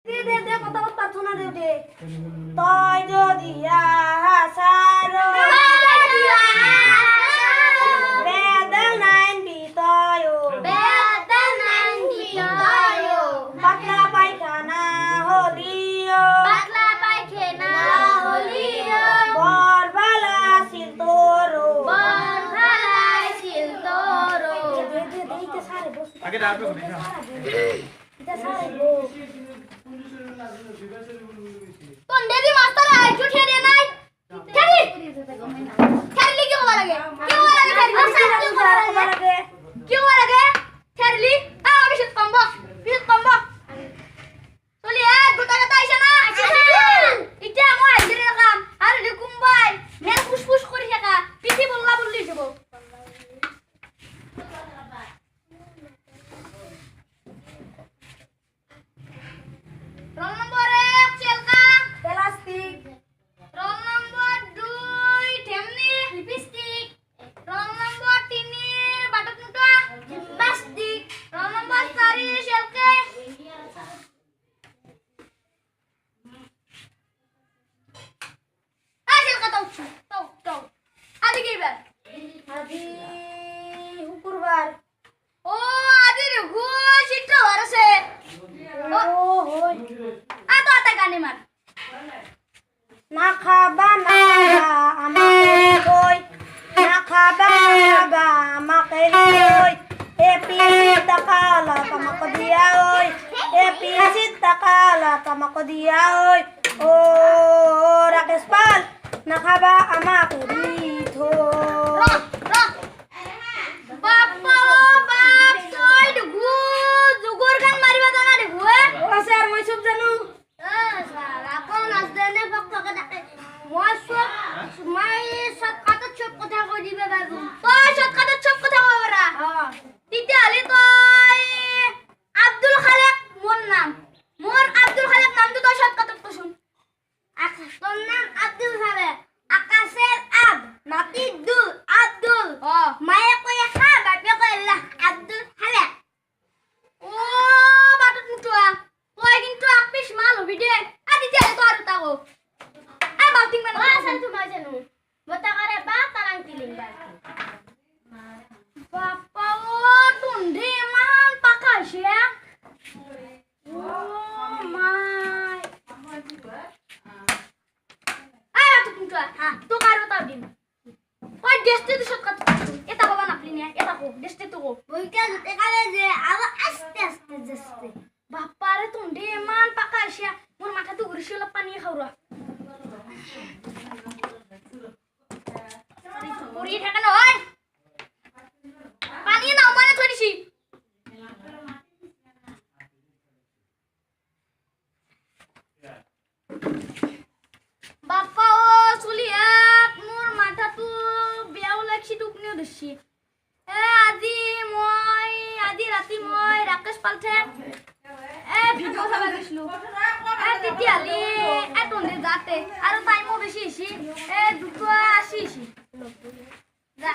দে কথা প্রার্থনা দে দে তয় যদি আহাসারো বেদনাইন বিতয় পাতলা পায়খানা হলিও বরবালা ছিল তোরো আগে ডাকবে এটা সারে গো কোন দেদি মাস্টার আই জুঠিয়ে দে নাই খেলি খেলি কি বলা লাগে কি বলা লাগে খেলি আমি শীত কমবো চলি গোটা গোটা আইছে না ইটা মই আইরে কাম আর রে কুম্বাই মেল ফুসফুস করি থাকা পিঠি বললা বললি যাব রং নম্বর 1 চেলকা প্লাস্টিক রং নম্বর 2 ঠেমনি লিপস্টিক রং নম্বর 3 বাটক মুটা জিমনাস্টিক রং নম্বর 4 শেলকে শেলকা তাও আদি কিবার আজি শুক্রবার ও আদি রে গো চিত্র হরছে ও হই আতো আতা গানি মার না খাবা আমাকে কই না খাবা আমাকে কই এ পিসিত কালা কামাক দিয়া ওই এ পিসিত কালা কামাক দিয়া ওই ও রাকেশ পাল না খাবা আমাকে দিথো বাপ্পা ও বাপ সই গু জুগর গান মারিবা জানা রে গু ও স্যার মই সব জানো সারা কোন আসদেনে বক্তকে ডাকে মই সব কথা চুপ কথা কই দিবে বাবু তুই সব কথা চুপ কথা কইরা তিতে আলি তুই আব্দুল খালেক মোর নাম মোর আব্দুল খালেক নাম তো সব কথা তো শুন আকাশ তোর নাম আব্দুল খালেক আকাশের আব নাতি দুল আব্দুল মায়ে কই খা বাপে কই আল্লাহ আব্দুল খালেক ও বাটত মুটুয়া তুই কিন্তু আপিস মাল হবি দে আদি দে তো আর তাকো আ বাউটিং মানে আসল তুমি জানো বতা করে বা তারাং তিলিং বাপ্পা ও টুন্ডে মান পাকাছে ও মাই আয় তো মুটুয়া তো কারো তাও দিন ওই দেশতে তো সব কথা এটা বাবা নাপলি না এটা কো দেশতে তো কো ওইটা যেতে কালে যে আলো আস্তে আস্তে জস্তে বাপ্পারে তুন্ডে মান পাকাইছে মোর মাথা তো ঘুরছিল পানি খাওরা পুরি ঠাকা না হয় পানি নাও মানে থইছি বাপ্পা ও চুলিয়াত মোর মাথা তো বেয়াও লাগছি টুকনিও দিছি আজি রাতি মই রাকেশ পালথে ভিডিও চাবা গৈছিলো তেতিয়াহ'লে এটনে যাতে আৰু টাইমো বেছি হৈছে 2:80 হৈছে যা